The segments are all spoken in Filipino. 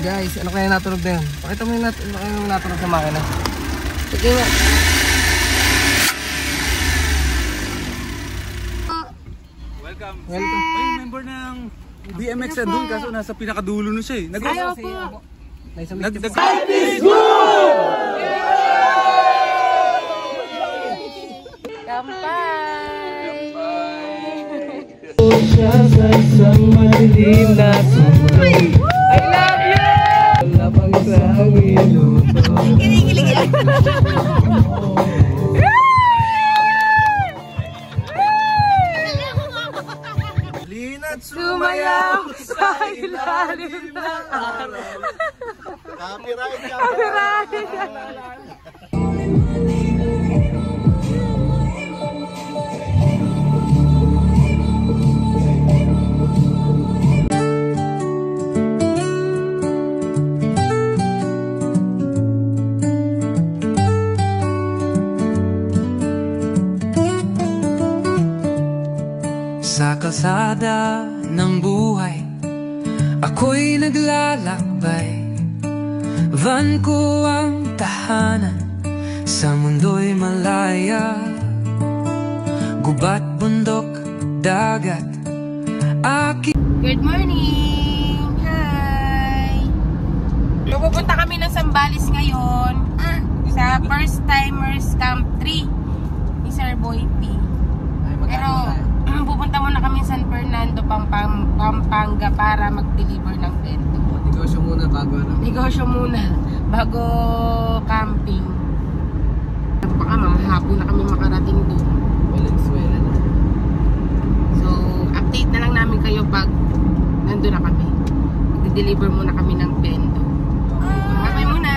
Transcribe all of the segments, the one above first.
guys, ano kaya natunog na yun? Pakita mo yung natunog sa makina. Sige nga. Welcome. Welcome. Ay, member ng BMX na doon kaso nasa pinakadulo na siya eh. Ayaw po. Life is good! Kampay! Sa isang madilim na sumay. I love you! Labang sa minuto. Kinikilig yan. Lina't Sumayaw sa ilalim ng araw. Copyright. Sa kalsada ng buhay, ako'y naglalakbay. Van ko ang tahanan, sa mundo'y malaya. Gubat, bundok, dagat, aking... Good morning! Hi! Pupunta kami ng Zambales ngayon sa First Timers Camp 3 ni Sir Boy P. Pero pupunta muna kami sa San Fernando, Pampanga para mag-deliver ng bento. Negosyo muna bago ano? Negosyo muna bago camping. Baka mamahapon na kami makarating doon. Walang swela na. So, update na lang namin kayo pag nandun na kami. Mag-deliver muna kami ng bento. Bye muna!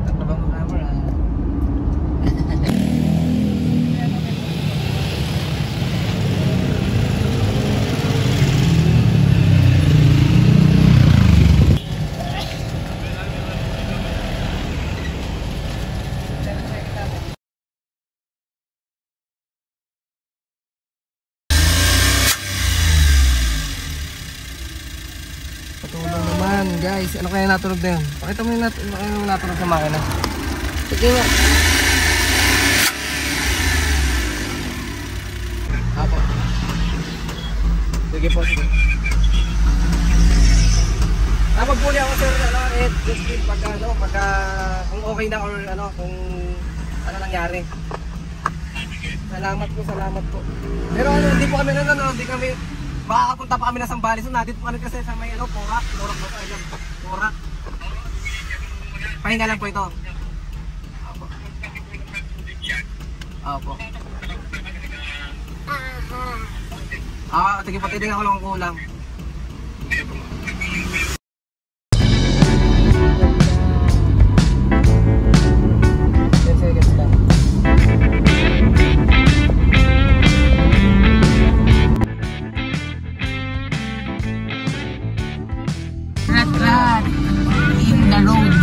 Tatlo bang camera? Patulong naman guys, ano kaya natunog na yun? Pakita mo yung natunog sa makina. Sige nga. Apo. Sige po, sige. Pagpuli ako sir, just feel pagka kung okay na or ano, kung ano nangyari. Salamat po. Pero hindi po kami hindi kami makakapunta pa kami na Zambales. Nandito po kami kasi sa may Porac ba tayo? Porac. Pahinga lang po ito. Opo. Sige po, titignan ko lang kung kulang. Rat in the road.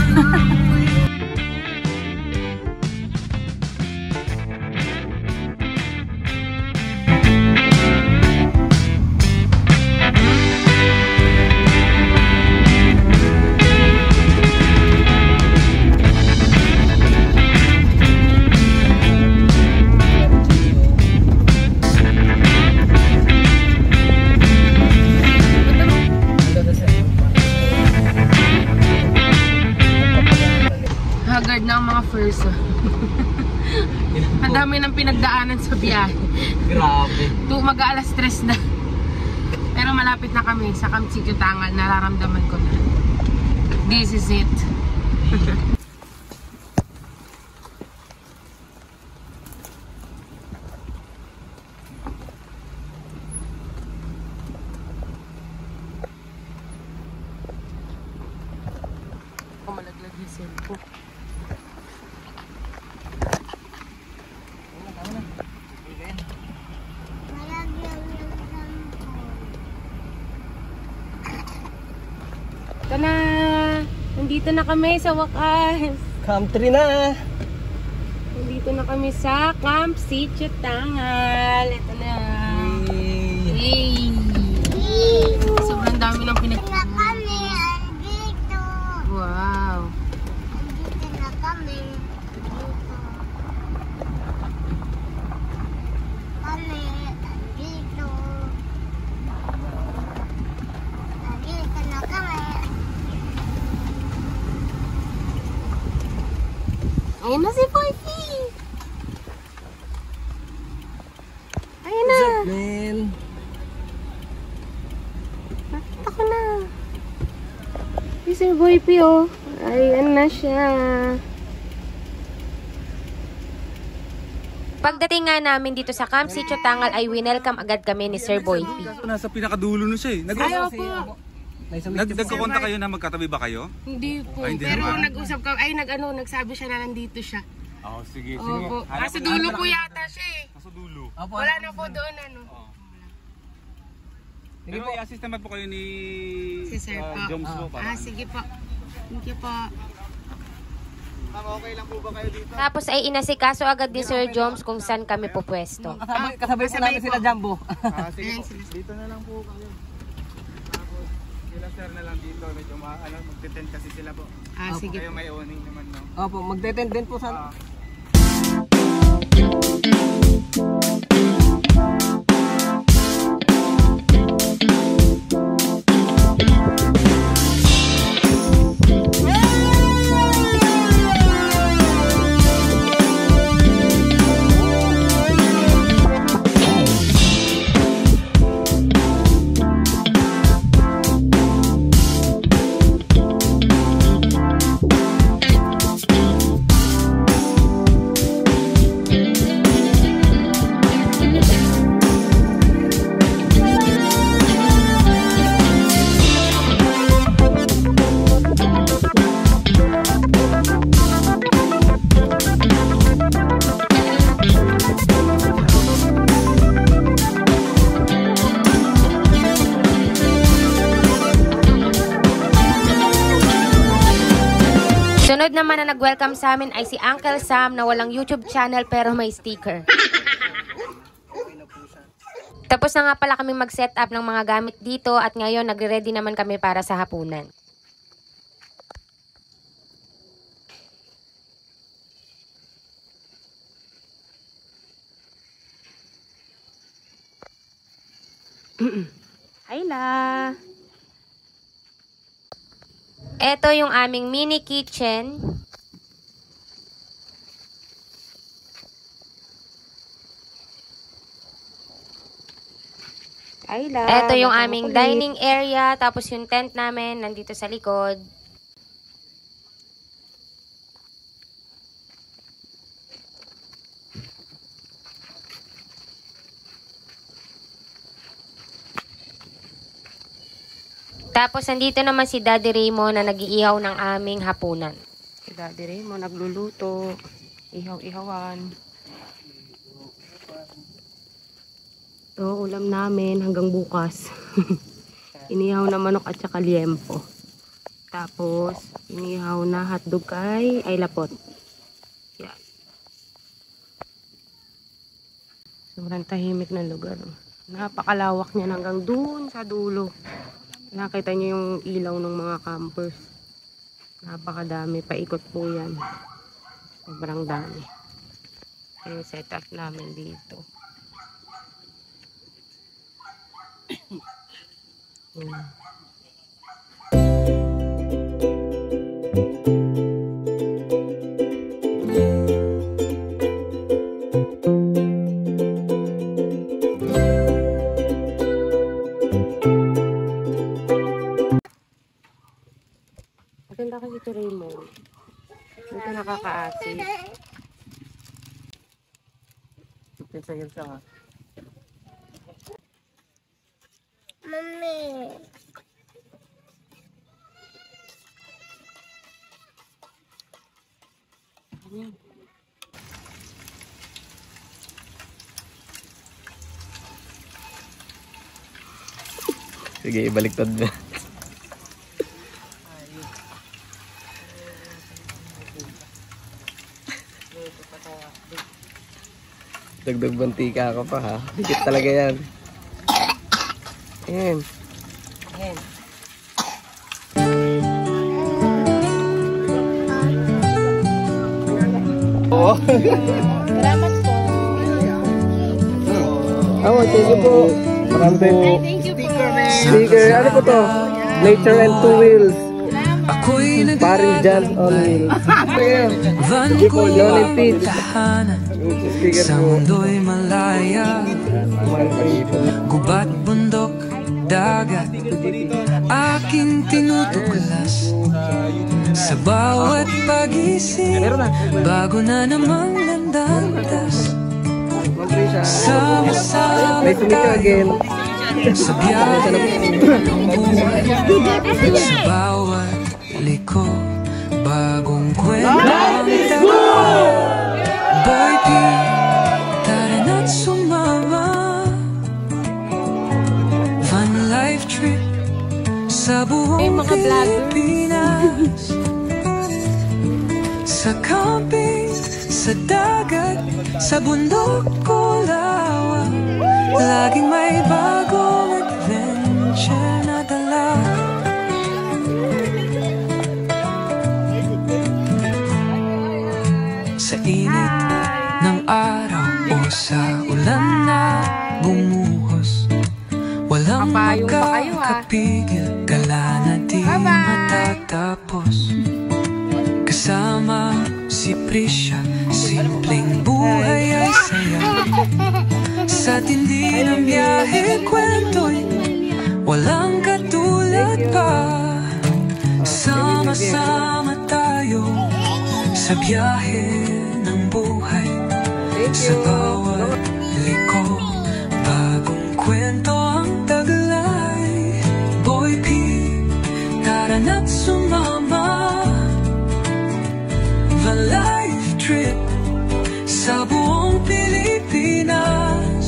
Haggard na ang mga first. Ang dami ng pinagdaanan sa biyahe. Grabe. Mag-aalas 3 na. Pero malapit na kami sa Camp Sitio Tangal. Nararamdaman ko na. This is it. Malaglag yung cellphone. Ito na! Nandito na kami sa wakas. Camp 3 na! Nandito na kami sa Camp Sitio Tangal. Ito na! Hey! Sobrang dami ng pinagdaanan. Ayun na si Boypy. Ayun na. Man. Nakita ko na. Si Sir Boypy, oh. Ayan na siya. Pagdating nga namin dito sa Camp Sitio Tangal ay winelcome agad kami ni Sir Boypy. Kaso nasa pinakadulo na siya eh. Ayaw po. Nagkakonta kayo na magkatabi ba kayo? Hindi po. Ay, hindi Pero naman. nag-usap ka, nagsabi siya na nandito siya. Oo, sige, Opo. Nasa dulo po yata siya eh. Nasa dulo. Wala na po doon ano. Pero i-assist naman po kayo ni Si Sir po. Joms po. Sige po. Thank you po. Okay lang po ba kayo dito? Tapos ay inasikaso agad ni Sir Joms kung saan kami pupwesto. Kasabay po namin sila Jumbo. Sige po, dito na lang po kayo. Tapos sila sir na lang dito. Medyo magte-tent kasi sila po. Sige. Kayo may owning naman, no? Opo, magdetend din po sa... Sunod naman na nag-welcome sa amin ay si Uncle Sam na walang YouTube channel pero may sticker. Tapos na nga pala kami mag-set up ng mga gamit dito at ngayon nagre-ready naman kami para sa hapunan. Hayla! Ito yung aming mini kitchen. Ito yung aming dining area. Tapos yung tent namin nandito sa likod. Tapos nandito naman si Daddy Raymond na nag-iihaw ng aming hapunan. Si Daddy Raymond nagluluto. Ihaw-ihawan. Ito, ulam namin hanggang bukas. Inihaw na manok at saka liempo. Tapos, inihaw na hotdog kay ay lapot. Yan. Sobrang tahimik ng lugar. Napakalawak niya hanggang dun sa dulo. Nakita niyo yung ilaw ng mga campers. Napakadami. Paikot po yan. Sobrang dami. Yung setup namin dito. Maganda kasi ito, Raymond. Dito nakaka-assist. Pinsa-pinsa nga. Mami. Sige, ibaliktad na. Dagdag bantika ka pa ha. Higit talaga yan. Ayan. Ayan. Oo. Salamat po. Thank you po. Marami po. Thank you po. Sticker. Ano po to? Nature and Two Wheels. Ako'y Paring John naglalakbay, van ko ang tahanan sa mundo'y malaya. Gubat, bundok, dagat, aking tinutuklas. Sa bawat pagising, bago na namang landas. Sama-sama tayo sa biyahe ng buhay. Sa bawat liko, bagong kwento ang tawa. Boy P, tara na't sumama. Fun life trip sa buong Pilipinas. Sa camping, sa dagat, sa bundok o lawa, laging may bagong adventure na dala. Sa init ng araw o sa ulan na bumuhos, walang makakapigil, gala na di matatapos. Kasama si Prisya, simpleng buhay ay saya. Sa tindi ng biyahe, kwento'y walang katulad pa. Sama-sama tayo sa biyahe ng buhay. Sa bawat liko, bagong kwento ang taglay. Boy P, tara na't sumama. A life trip sa buong Pilipinas.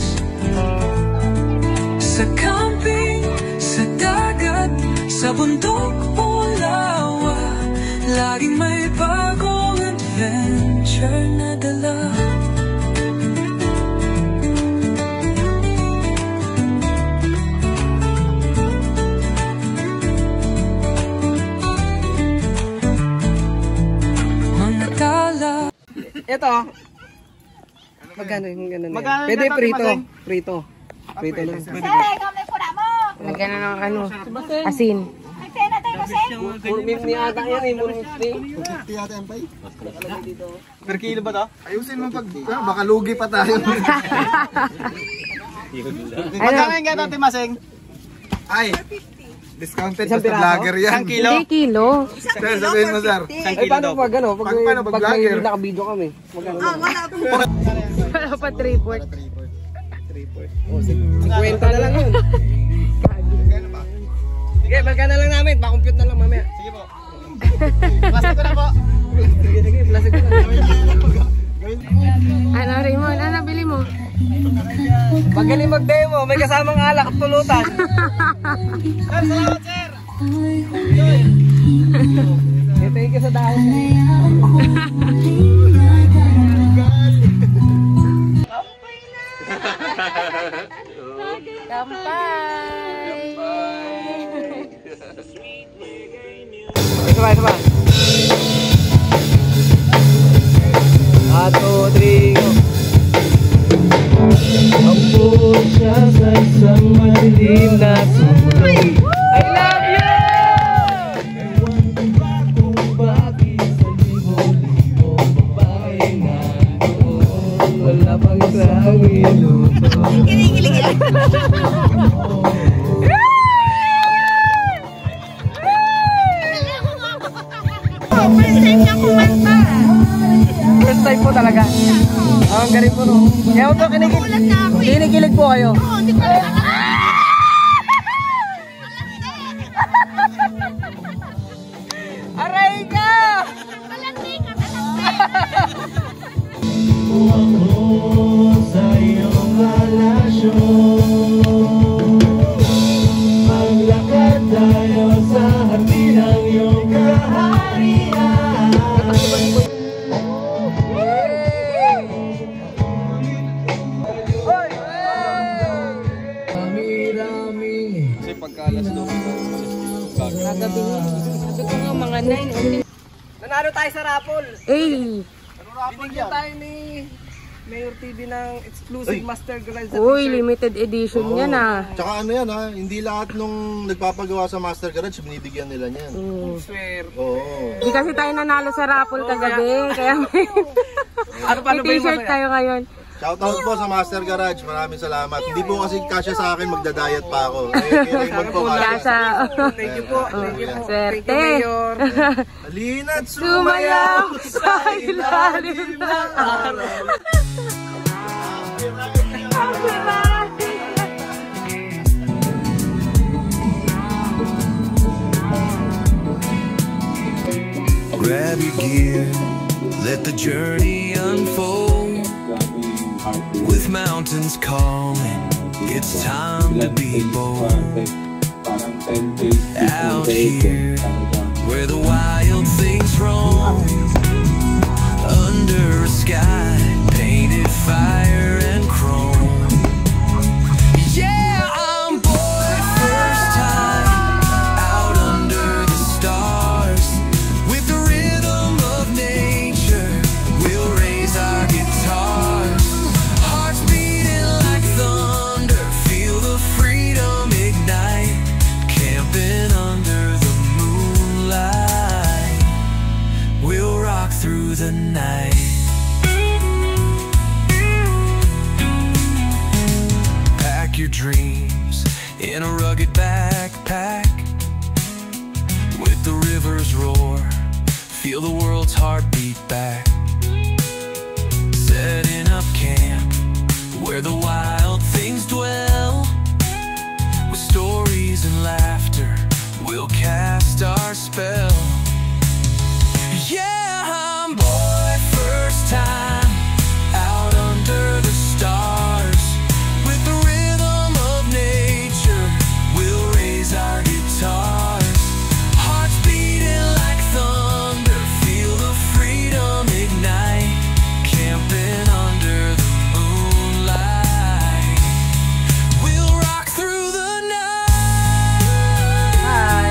Sa camping, sa dagat, sa bundok o lawa, laging may bagong adventure na dala. Ito. Magkano yung gano'n? Magkano Pwede yung prito. masing? Prito. Prito lang. Lagyan na ng ano, asin. Murmim ni ata yan eh. Murmim ni. Per kilo ba to? Ayusin mo pag baka lugi pa tayo. Magkano yung gano'n, Timaseng? Ay, discounted Isang sa piraso? vlogger yan. Isang kilo? Hindi kilo. Sir, sabihin mo sir. Isang Eh kilo paano daw. pag ano? Pag Paano pag may vlogger? nakabidyo kami. Magkano? Wala pa 3/4. 50 na lang yun. Sige, balikan na lang namin. Pa-compute na lang mamaya. Sige po. Plastic ko na po. Sige, plastic na lang. Ano, Raymond? Ano nabili mo? Magaling mag-demo. May kasamang alak at pulutan. Sir, salamat sir! Thank you sa dahon. Kampay! Isa ba? 1, 2, 3, go! Ambon siya sa isang madilim na sulay. I love you! Ewan ko ba kung bakit sa libo-libo babae na doon, wala pang isang minuto. First time po talaga. Ang galing po no. Kaya po kinikilig po kayo. Aray ka! Sa iyong alasyo, maglakad tayo sa hati ng iyong kaharian. Kasi pagka alas 12. Kagabi nga. Sabi ko nga mga 9. Nanalo tayo sa raffle. Eh! Binigyan tayo ni Mayor TV ng exclusive Master Garage. Uy, limited edition Oo. yan ah. Tsaka ano yan ha, hindi lahat nung nagpapagawa sa Master Garage, binibigyan nila niyan. Swear. Oo. Hindi kasi tayo nanalo sa raffle kagabi, kaya may, Ano pa may t-shirt tayo ngayon. Shoutout po sa Master Garage, maraming salamat. Hindi po kasi kasya sa akin, magda-diet pa ako. Kay Raymond po kasya. Kasa, Thank you po. Thank you po. Thank swerte. you, Mayor. Halina't Sumayaw sumayaw sa ilalim ng araw. Grab your gear, let the journey unfold. With mountains calling, it's time to be bold. Out here, where the wild things roam, under a sky painted fire and chrome. Yeah, I'm boy first time out under the stars. With the rhythm of nature, we'll raise our guitars. Hearts beating like thunder, feel the freedom ignite. Camping under the moonlight, we'll rock through the night. Pack your dreams in a rugged backpack. With the river's roar, feel the world's heartbeat back. Setting up camp where the wild things dwell. With stories and laughter, we'll cast our spell. Yeah, I'm boy first time out under the stars. With the rhythm of nature, we'll raise our guitars. Hearts beating like thunder, feel the freedom ignite. Camping under the moonlight, we'll rock through the night. Hi.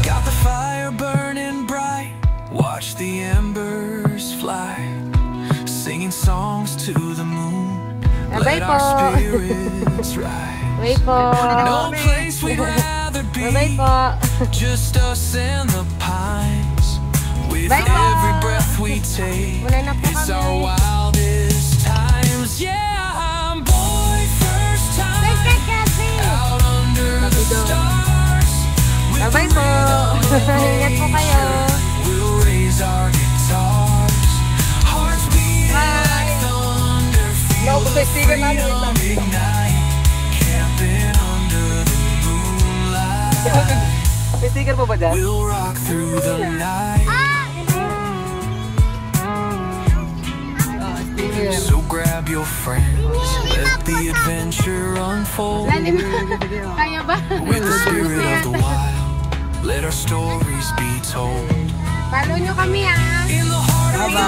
Got the fire burning bright, watch the embers fly, singing songs to the moon, Abay let po. our spirits rise. Wait po. No place we'd rather Bye be, po. just us and the pines. With Bye po. every breath we take, Wala na po it's kami. our wildest times. Yeah, I'm boy first time out under the stars. With Bye the po. rhythm of Ingat po kayo. we'll raise our guitars. Hearts beating like thunder, feel the freedom ignite. Camping under the moonlight, May sticker po ba dyan? we'll rock through the night. So grab your friends, let the adventure unfold. Kaya ba? With the spirit of the wild, let our stories be told. Follow nyo kami ah. In the heart of the